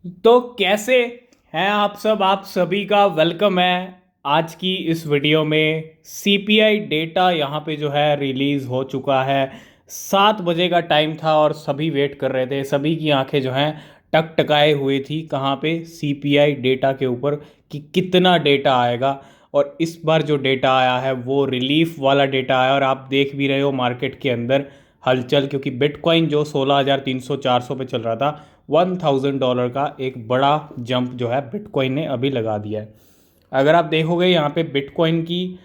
तो कैसे हैं आप सब? आप सभी का वेलकम है आज की इस वीडियो में। सीपीआई डेटा यहाँ पे जो है रिलीज़ हो चुका है। 7 बजे का टाइम था और सभी वेट कर रहे थे, सभी की आंखें जो हैं टकटकाए हुई थी कहाँ पे, सीपीआई डेटा के ऊपर, कि कितना डेटा आएगा। और इस बार जो डेटा आया है वो रिलीफ वाला डेटा आया, और आप देख भी रहे हो मार्केट के अंदर हलचल, क्योंकि बिटकॉइन जो 16,300 400 पे चल रहा था, $1,000 का एक बड़ा जंप जो है बिटकॉइन ने अभी लगा दिया है। अगर आप देखोगे यहाँ पे बिटकॉइन की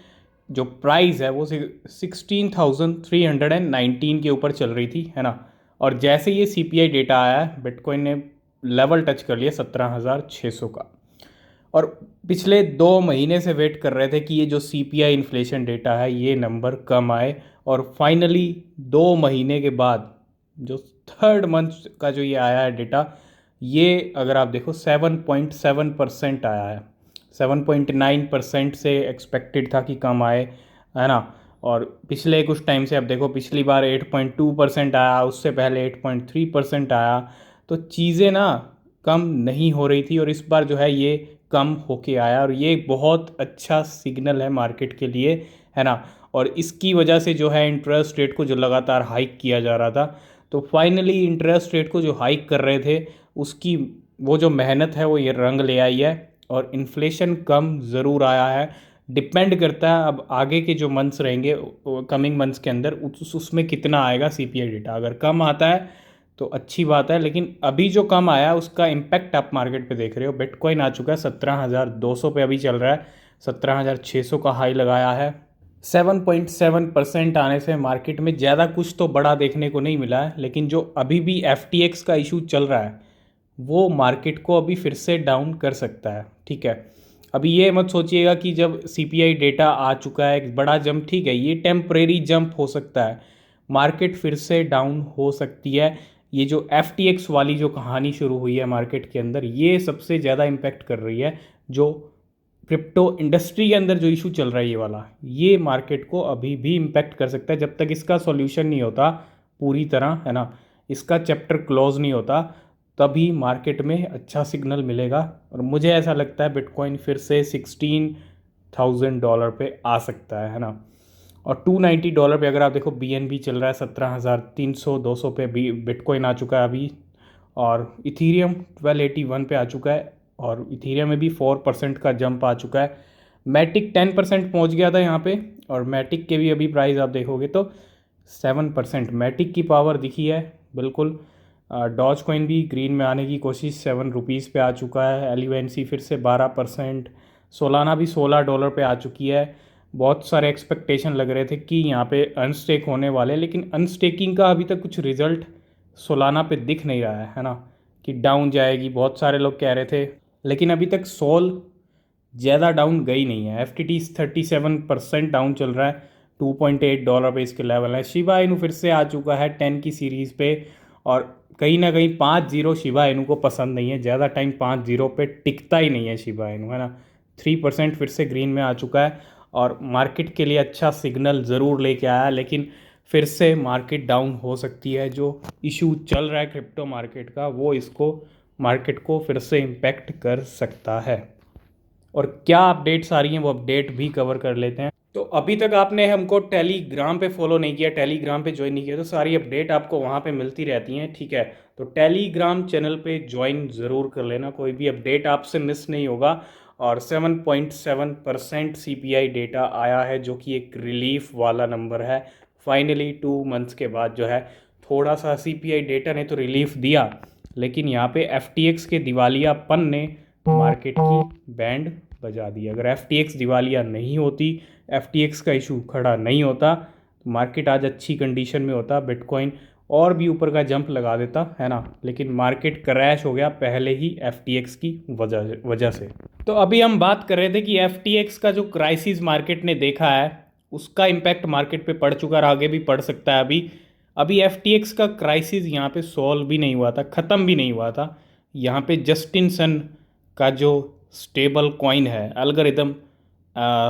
जो प्राइस है वो 16,319 के ऊपर चल रही थी, है ना। और जैसे ये सीपीआई डेटा आया है, बिटकॉइन ने लेवल टच कर लिया 17,600 का। और पिछले 2 महीने से वेट कर रहे थे कि ये जो सीपीआई इन्फ्लेशन डेटा है ये नंबर कम आए, और फाइनली 2 महीने के बाद जो थर्ड मंथ का जो ये आया है डेटा, ये अगर आप देखो 7.7% आया है। 7.9% से एक्सपेक्टेड था कि कम आए, है ना। और पिछले कुछ टाइम से, अब देखो पिछली बार 8.2% आया, उससे पहले 8.3% आया। तो चीज़ें ना कम नहीं हो रही थी, और इस बार जो है ये कम होके आया, और ये बहुत अच्छा सिग्नल है मार्केट के लिए, है ना। और इसकी वजह से जो है इंटरेस्ट रेट को जो लगातार हाइक किया जा रहा था, तो फाइनली इंटरेस्ट रेट को जो हाइक कर रहे थे उसकी वो जो मेहनत है वो ये रंग ले आई है, और इन्फ्लेशन कम ज़रूर आया है। डिपेंड करता है अब आगे के जो मंथ्स रहेंगे, कमिंग मंथ्स के अंदर उसमें कितना आएगा सीपीआई डेटा। अगर कम आता है तो अच्छी बात है, लेकिन अभी जो कम आया उसका इम्पैक्ट आप मार्केट पे देख रहे हो। बिटकॉइन आ चुका है 17,200 पे, अभी चल रहा है। 17,600 का हाई लगाया है। 7.7% आने से मार्केट में ज़्यादा कुछ तो बड़ा देखने को नहीं मिला है, लेकिन जो अभी भी एफ का इशू चल रहा है वो मार्केट को अभी फिर से डाउन कर सकता है, ठीक है। अभी ये मत सोचिएगा कि जब सीपीआई डेटा आ चुका है एक बड़ा जंप, ठीक है, ये टेम्परेरी जंप हो सकता है, मार्केट फिर से डाउन हो सकती है। ये जो एफ वाली जो कहानी शुरू हुई है मार्केट के अंदर, ये सबसे ज़्यादा इम्पेक्ट कर रही है। जो क्रिप्टो इंडस्ट्री के अंदर जो इशू चल रहा है ये वाला, ये मार्केट को अभी भी इम्पेक्ट कर सकता है जब तक इसका सॉल्यूशन नहीं होता पूरी तरह, है ना। इसका चैप्टर क्लोज नहीं होता, तभी मार्केट में अच्छा सिग्नल मिलेगा। और मुझे ऐसा लगता है बिटकॉइन फिर से $16,000 पे आ सकता है ना। और $290 पे अगर आप देखो BNB चल रहा है 17,300 200 पे भी बिटकॉइन आ चुका है अभी। और इथीरियम 1281 पे आ चुका है, और इथीरियम में भी 4% का जंप आ चुका है। मैटिक 10% पहुंच गया था यहाँ पे, और मैटिक के भी अभी प्राइस आप देखोगे तो 7%। मैटिक की पावर दिखी है बिल्कुल। डॉज कॉइन भी ग्रीन में आने की कोशिश, ₹7 पे आ चुका है। एलिवेंसी फिर से 12%। सोलाना भी $16 पे आ चुकी है। बहुत सारे एक्सपेक्टेशन लग रहे थे कि यहाँ पे अनस्टेक होने वाले, लेकिन अनस्टेकिंग का अभी तक कुछ रिजल्ट सोलाना पे दिख नहीं रहा है ना, कि डाउन जाएगी, बहुत सारे लोग कह रहे थे। लेकिन अभी तक सोल ज़्यादा डाउन गई नहीं है। FTT 37% डाउन चल रहा है, $2.8 पे इसके लेवल है। शिबा इनू फिर से आ चुका है 10 की सीरीज़ पे, और कहीं ना कहीं 5-0 शिबा इनू को पसंद नहीं है, ज़्यादा टाइम 5-0 पे टिकता ही नहीं है शिबा इनू, है ना। 3% फिर से ग्रीन में आ चुका है, और मार्केट के लिए अच्छा सिग्नल ज़रूर लेके आया, लेकिन फिर से मार्केट डाउन हो सकती है। जो इशू चल रहा है क्रिप्टो मार्केट का, वो इसको मार्केट को फिर से इम्पेक्ट कर सकता है। और क्या अपडेट्स आ रही हैं वो अपडेट भी कवर कर लेते हैं। तो अभी तक आपने हमको टेलीग्राम पे फॉलो नहीं किया, टेलीग्राम पे ज्वाइन नहीं किया, तो सारी अपडेट आपको वहाँ पे मिलती रहती हैं, ठीक है। तो टेलीग्राम चैनल पे ज्वाइन ज़रूर कर लेना, कोई भी अपडेट आपसे मिस नहीं होगा। और 7.7% CPI डेटा आया है, जो कि एक रिलीफ वाला नंबर है। फाइनली 2 मंथ्स के बाद जो है थोड़ा सा CPI डेटा ने तो रिलीफ दिया, लेकिन यहाँ पे FTX के दिवालियापन ने मार्केट की बैंड बजा दी। अगर FTX दिवालिया नहीं होती, FTX का इशू खड़ा नहीं होता, तो मार्केट आज अच्छी कंडीशन में होता, बिटकॉइन और भी ऊपर का जंप लगा देता, है ना। लेकिन मार्केट क्रैश हो गया पहले ही FTX की वजह से। तो अभी हम बात कर रहे थे कि FTX का जो क्राइसिस मार्केट ने देखा है उसका इम्पैक्ट मार्केट पे पड़ चुका है, और आगे भी पड़ सकता है। अभी अभी FTX का क्राइसिस यहाँ पे सॉल्व भी नहीं हुआ था, ख़त्म भी नहीं हुआ था। यहाँ पे जस्टिन सन का जो स्टेबल कॉइन है, एल्गोरिदम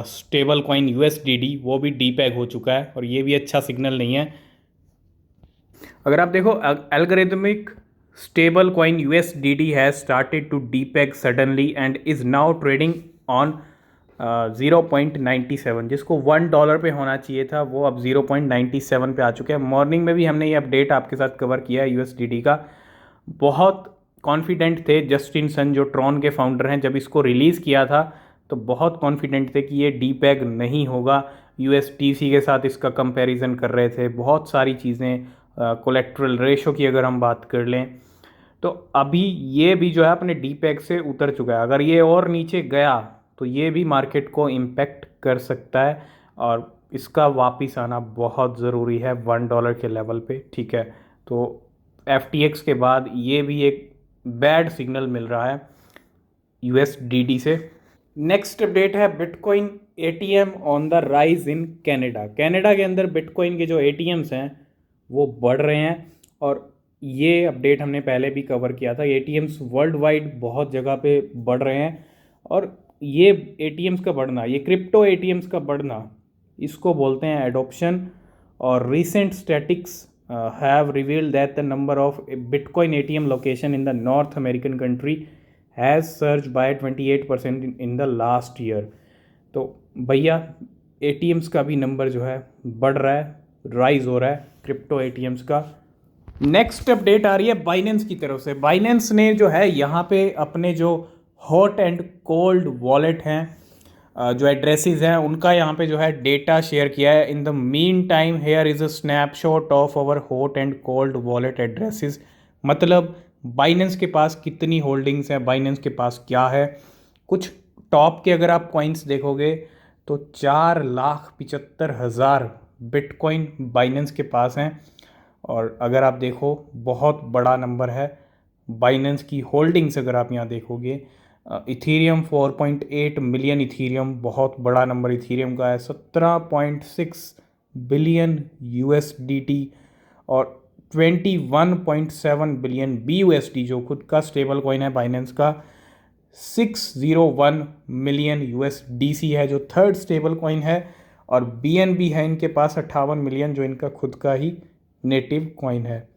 स्टेबल कॉइन USDD, वो भी डीपैग हो चुका है, और ये भी अच्छा सिग्नल नहीं है। अगर आप देखो algorithmic stable coin USDT has started to depeg suddenly and is now trading on 0.97, जिसको $1 पे होना चाहिए था वो अब 0.97 पे आ चुके हैं। मॉर्निंग में भी हमने ये अपडेट आपके साथ कवर किया है USDT का। बहुत कॉन्फिडेंट थे जस्टिन सन, जो ट्रॉन के फाउंडर हैं, जब इसको रिलीज़ किया था तो बहुत कॉन्फिडेंट थे कि ये डीपेग नहीं होगा। USDC के साथ इसका कंपैरिजन कर रहे थे, बहुत सारी चीज़ें, कोलेट्रल रेशो की अगर हम बात कर लें तो अभी ये भी जो है अपने डीपेग से उतर चुका है। अगर ये और नीचे गया तो ये भी मार्केट को इम्पेक्ट कर सकता है और इसका वापस आना बहुत ज़रूरी है $1 के लेवल पे, ठीक है। तो FTX के बाद ये भी एक बैड सिग्नल मिल रहा है USDT से। नेक्स्ट अपडेट है bitcoin ATM on the rise in Canada. Canada के अंदर बिटकॉइन के जो ATMs हैं वो बढ़ रहे हैं और ये अपडेट हमने पहले भी कवर किया था। ATMs वर्ल्ड वाइड बहुत जगह पे बढ़ रहे हैं और ये ATMs का बढ़ना, ये क्रिप्टो ATMs का बढ़ना, इसको बोलते हैं एडॉप्शन। और recent statics have revealed that the number of bitcoin ATM location in the North American country has surge by 28% in the last year. तो भैया ATMs का भी नंबर जो है बढ़ रहा है, राइज हो रहा है क्रिप्टो ATMs का। नेक्स्ट अपडेट आ रही है बाइनेंस की तरफ से। बाइनेंस ने जो है यहाँ पे अपने जो हॉट एंड कोल्ड वॉलेट हैं, जो एड्रेसेस हैं, उनका यहाँ पे जो है डेटा शेयर किया है। In the meantime here is a snapshot of our hot and cold wallet addresses. मतलब बाइनेंस के पास कितनी होल्डिंग्स हैं, बाइनेंस के पास क्या है। कुछ टॉप के अगर आप कॉइन्स देखोगे तो 4,75,000 बिटकॉइन बाइनेंस के पास हैं और अगर आप देखो बहुत बड़ा नंबर है बाइनेंस की होल्डिंग्स। अगर आप यहाँ देखोगे इथीरियम 4.8 मिलियन इथीरियम, बहुत बड़ा नंबर इथीरियम का है। 17.6 बिलियन USDT और 21.7 बिलियन BUSD जो खुद का स्टेबल कॉइन है बाइनेंस का। 601 मिलियन USDC है जो थर्ड स्टेबल कॉइन है और BNB है इनके पास 58 मिलियन जो इनका खुद का ही नेटिव कॉइन है।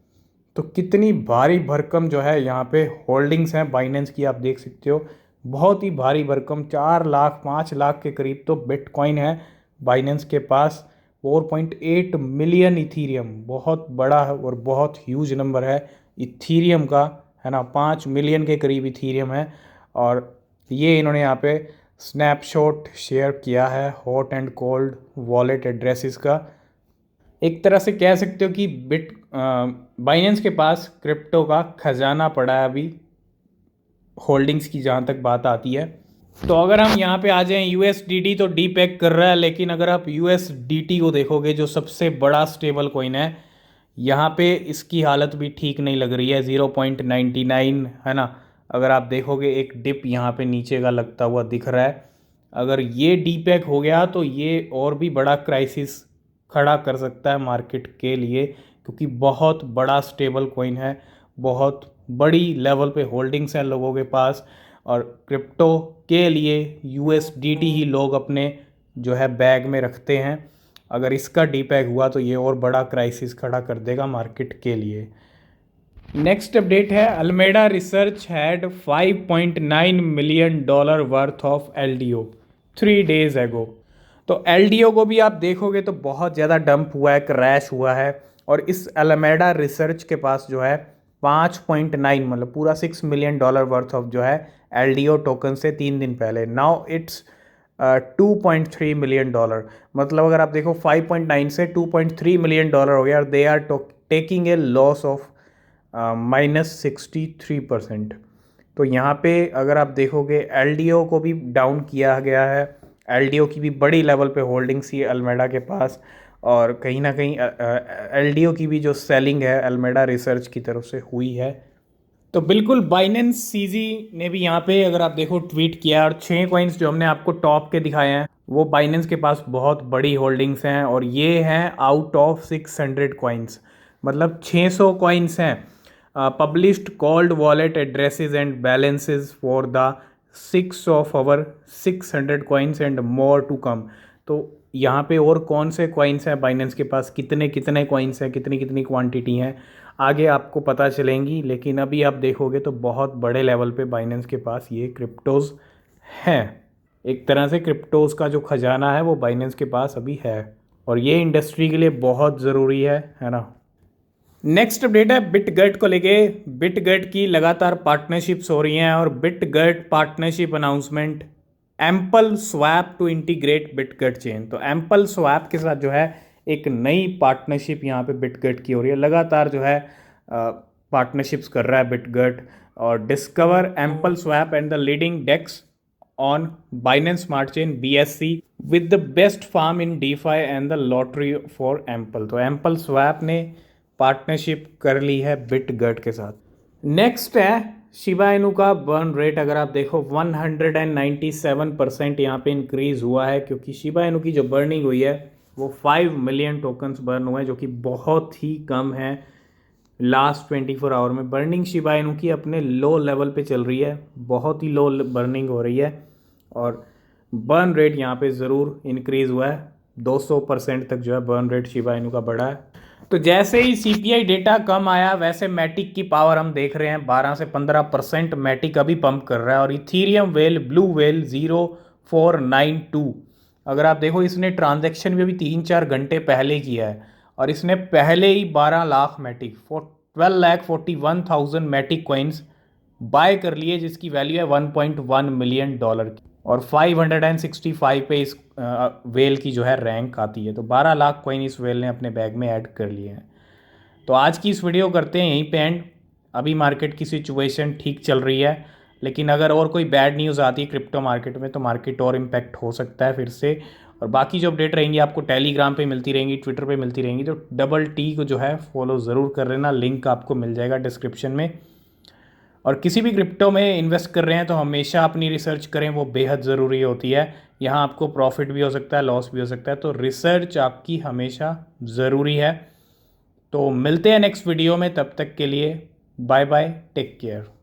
तो कितनी भारी भरकम जो है यहाँ पे होल्डिंग्स हैं बाइनेंस की, आप देख सकते हो। बहुत ही भारी भरकम 4 लाख 5 लाख के करीब तो बिटकॉइन है बाइनेंस के पास। 4.8 मिलियन इथीरियम, बहुत बड़ा है और बहुत ह्यूज नंबर है इथीरियम का, है ना। 5 मिलियन के करीब इथीरियम है और ये इन्होंने यहाँ पे स्नैपशॉट शेयर किया है hot and cold wallet addresses का। एक तरह से कह सकते हो कि बाइनेंस के पास क्रिप्टो का खजाना पड़ा है अभी, होल्डिंग्स की जहाँ तक बात आती है। तो अगर हम यहाँ पे आ जाएं, USDT तो डीपेग कर रहा है, लेकिन अगर आप USDT को देखोगे जो सबसे बड़ा स्टेबल कॉइन है, यहाँ पे इसकी हालत भी ठीक नहीं लग रही है। 0.99 है ना। अगर आप देखोगे एक डिप यहाँ पे नीचे का लगता हुआ दिख रहा है। अगर ये डीपेग हो गया तो ये और भी बड़ा क्राइसिस खड़ा कर सकता है मार्केट के लिए, क्योंकि बहुत बड़ा स्टेबल कॉइन है, बहुत बड़ी लेवल पे होल्डिंग्स हैं लोगों के पास और क्रिप्टो के लिए USDT ही लोग अपने जो है बैग में रखते हैं। अगर इसका डीपैग हुआ तो ये और बड़ा क्राइसिस खड़ा कर देगा मार्केट के लिए। नेक्स्ट अपडेट है Alameda research had $5.9 million worth of LDO 3 days एगो। तो LDO को भी आप देखोगे तो बहुत ज़्यादा डंप हुआ है, क्रैश हुआ है और इस अल्मेडा रिसर्च के पास जो है 5.9 मतलब पूरा $6 मिलियन वर्थ ऑफ जो है LDO टोकन से 3 दिन पहले। नाउ इट्स 2.3 मिलियन मतलब अगर आप देखो 5.9 से 2.3 मिलियन हो गया और they are taking a loss of -63%। तो यहाँ पे अगर आप देखोगे LDO को भी डाउन किया गया है। LDO की भी बड़ी लेवल पे होल्डिंग्स ही अल्मेडा के पास और कहीं ना कहीं LDO की भी जो सेलिंग है अल्मेडा रिसर्च की तरफ से हुई है। तो बिल्कुल बाइनेंस CZ ने भी यहाँ पे अगर आप देखो ट्वीट किया और 6 कॉइन्स जो हमने आपको टॉप के दिखाए हैं वो बाइनेंस के पास बहुत बड़ी होल्डिंग्स हैं और ये हैं आउट ऑफ 600 कॉइन्स, मतलब 600 कॉइन्स हैं। Published cold wallet addresses and balances for the 6 of our 600 coins and more to come. तो यहाँ पे और कौन से कॉइन्स हैं बाइनेंस के पास, कितने कितने कॉइन्स हैं, कितनी कितनी क्वांटिटी हैं, आगे आपको पता चलेंगी, लेकिन अभी आप देखोगे तो बहुत बड़े लेवल पे बाइनेंस के पास ये क्रिप्टोज़ हैं। एक तरह से क्रिप्टोज़ का जो खजाना है वो बाइनेंस के पास अभी है, और ये इंडस्ट्री के लिए बहुत ज़रूरी है ना। नेक्स्ट अपडेट है बिटगट को लेके। बिटगट की लगातार पार्टनरशिप्स हो रही हैं, और Bitgert partnership announcement Ample swap to integrate Bitgert chain. तो एम्पल स्वैप के साथ जो है एक नई पार्टनरशिप यहाँ पे बिटगट की हो रही है। लगातार जो है पार्टनरशिप्स कर रहा है बिटगट, और discover ample swap and the leading DEX on Binance Smart Chain BSC with the best farm in DeFi and the lottery for Ample। तो Ample Swap ने पार्टनरशिप कर ली है बिटगट के साथ। नेक्स्ट है शिबा इनू का बर्न रेट। अगर आप देखो 197% यहाँ पे इंक्रीज हुआ है, क्योंकि शिबा इनू की जो बर्निंग हुई है वो 5 मिलियन टोकन्स बर्न हुए हैं, जो कि बहुत ही कम है। लास्ट 24 आवर में बर्निंग शिबा इनू की अपने लो लेवल पे चल रही है, बहुत ही लो बर्निंग हो रही है, और बर्न रेट यहाँ पे ज़रूर इंक्रीज़ हुआ है। 200% तक जो है बर्न रेट शिबा इनू का बढ़ा है। तो जैसे ही CPI डेटा कम आया, वैसे मैटिक की पावर हम देख रहे हैं 12 से 15% मैटिक अभी पंप कर रहा है। और इथीरियम वेल ब्लू वेल 0492, अगर आप देखो इसने ट्रांजैक्शन भी अभी 3-4 घंटे पहले किया है, और इसने पहले ही 12 lakh MATIC 12,41,000 MATIC coins buy कर लिए, जिसकी वैल्यू है $1.1 मिलियन की, और 565 पे इस वेल की जो है रैंक आती है। तो 12 लाख कॉइन इस वेल ने अपने बैग में ऐड कर लिए हैं। तो आज की इस वीडियो करते हैं यहीं पे एंड। अभी मार्केट की सिचुएशन ठीक चल रही है, लेकिन अगर और कोई बैड न्यूज़ आती है क्रिप्टो मार्केट में तो मार्केट और इम्पैक्ट हो सकता है फिर से। और बाकी जो अपडेट रहेंगी आपको टेलीग्राम पे मिलती रहेंगी, ट्विटर पे मिलती रहेंगी। तो DT को जो है फॉलो ज़रूर कर लेना, लिंक आपको मिल जाएगा डिस्क्रिप्शन में। और किसी भी क्रिप्टो में इन्वेस्ट कर रहे हैं तो हमेशा अपनी रिसर्च करें, वो बेहद ज़रूरी होती है। यहाँ आपको प्रॉफिट भी हो सकता है, लॉस भी हो सकता है, तो रिसर्च आपकी हमेशा ज़रूरी है। तो मिलते हैं नेक्स्ट वीडियो में, तब तक के लिए बाय बाय, टेक केयर।